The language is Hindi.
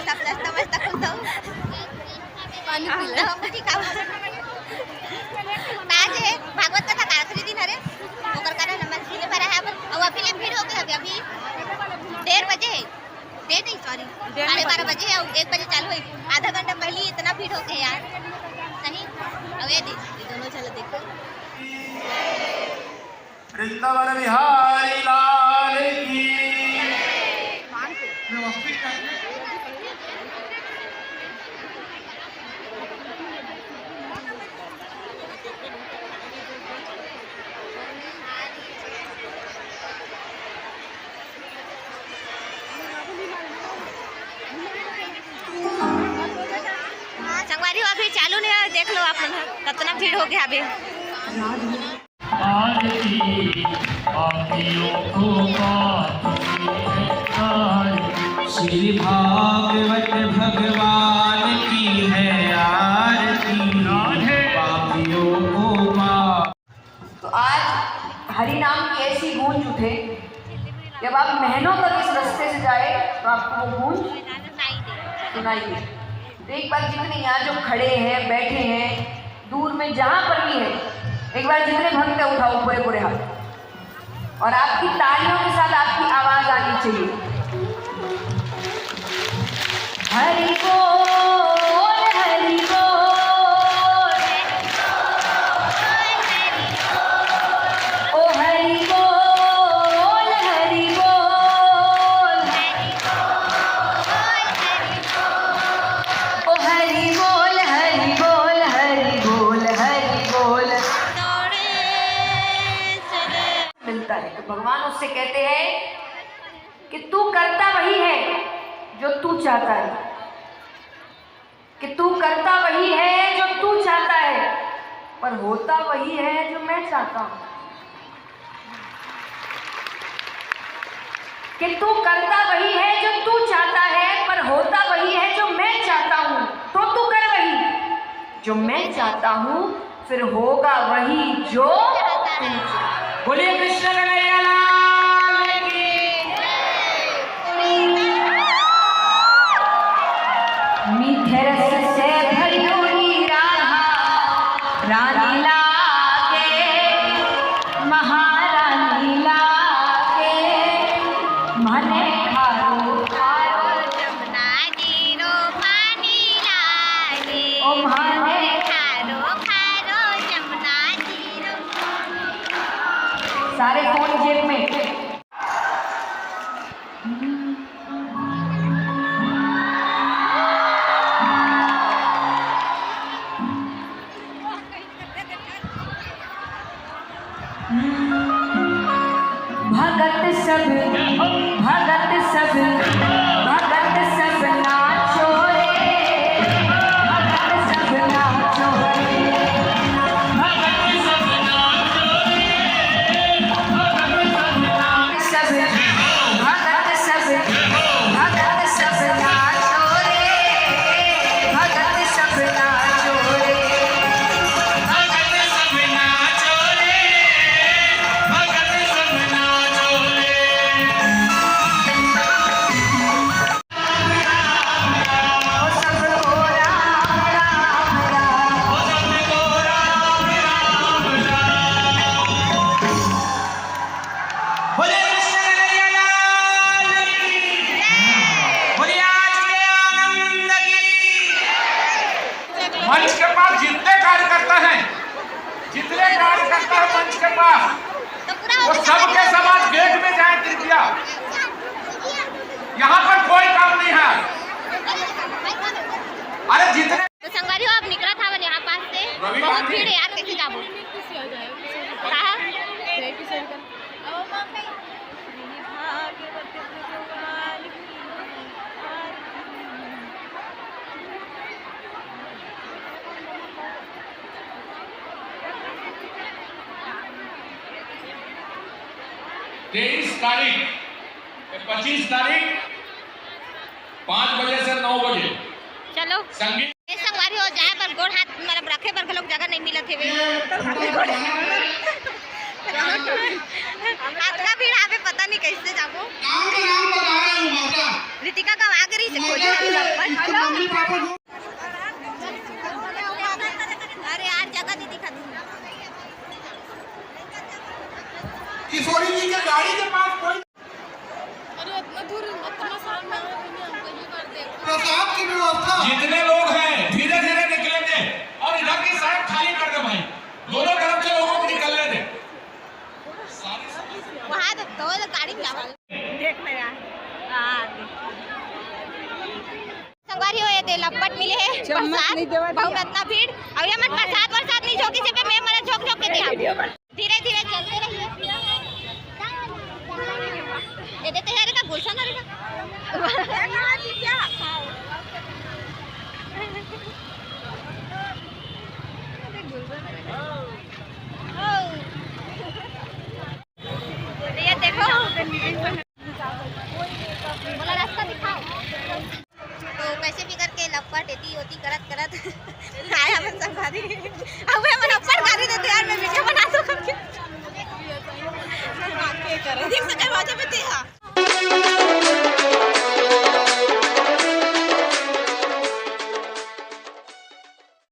सब सस्ता मस्ता खुद दो पानी पीला हम ठीक आ आज भागवत कथा का आखिरी दिन हरे ओकर कारण मन से भरा है और अभी ले भीड़ हो गई अभी 1:30 बजे है 12:30 बजे है और 1 बजे चालू हुई आधा घंटा पहले इतना भीड़ हो गया यार सही अब ये दोनों चलो देखो वृंदावन बिहारी लाल की संगवारी अभी चालू नहीं है देख लो आप कितना भीड़ हो गया अभी श्री भागवत भगवान की है आरती पापियों को माफ। तो आज हरि नाम की ऐसी गूंज उठे जब आप महीनों तक इस रास्ते से जाए तो आपको वो गूंज सुनाई दे। तो एक बार जितने यहाँ जो खड़े हैं बैठे हैं दूर में जहाँ पर भी है एक बार जितने भक्त है उठाओ पूरे पूरे हाथ और आपकी तालियों के साथ आपकी आवाज आनी चाहिए। हरि बोल हरि बोल ओ हरि बोल हरि बोल ओ हरि बोल हरि बोल हरि बोल हरि बोल मिलता है। तो भगवान उससे कहते हैं कि तू करता वही है जो तू चाहता है, कि तू करता वही है जो तू चाहता है पर होता वही है जो मैं चाहता हूं। कि तू करता वही है जो तू चाहता है पर होता वही है जो मैं चाहता हूं। तो तू कर वही जो मैं चाहता हूं फिर होगा वही जो बोलिए कृष्ण कन्हैया लाल की। मीठे रस से भरी हुई रानी लागे महारानी लागे मने खारो खारो जमुना जीरो पानी लागे ओ मने खारो खारो जमुना जीरो सारे फोन जेब में। भगत सब भगत सब भगत सब नाचो रे भगत सब नाचो रे भगत सब नाचो रे भगत सब भगत सब भगत सब नाचो रे भगत सब नाचो रे भगत सब नाचो रे भगत सब नाचो रे। ओ सबको राम राम राम ओ सबको राम राम राम। बोले कृष्ण कन्हैया लाल की बोले आज के आनंद की। मंच के पास जितने कार्यकर्ता हैं मंच के पास तो पूरा वो सबके समाज गेट में जाए कृपया। यहाँ पर कोई काम नहीं है। अरे जितने तो संगवारी हो अब निकला था यहाँ पास से बहुत भीड़ है यार कैसे जाबो कहा तारीख 25 तारीख 5 बजे से 9 बजे चलो संगीत संगवारी हो जाए पर गोड़ हाथ मतलब रखे पर लोग जगह नहीं मिलत है आपका भीड़ आवे पता नहीं कैसे जाबो। रितिका का आगे रही से खोज अरे यार जगह नहीं दिखाती। किशोरी जी के गाड़ी के पास कोई अरे इतना दूर इतना सामने आया भी नहीं, हम पहली बार देख रहे प्रसाद की व्यवस्था जितने लोग हैं धीरे धीरे निकलेंगे और इधर की साइड खाली कर दे भाई, दोनों तरफ से लोगों को निकलने दे। वहाँ तो दो गाड़ी क्या देख ले यार। संगवारी होए ते लपट मिले है प्रसाद बहुत इतना भीड़ और ये मन प्रसाद बरसात नहीं झोंकी से पे मैं मरा झोंक झोंक के दिया धीरे धीरे चलते रहिए। ये देते यार का गुलशन रे का क्या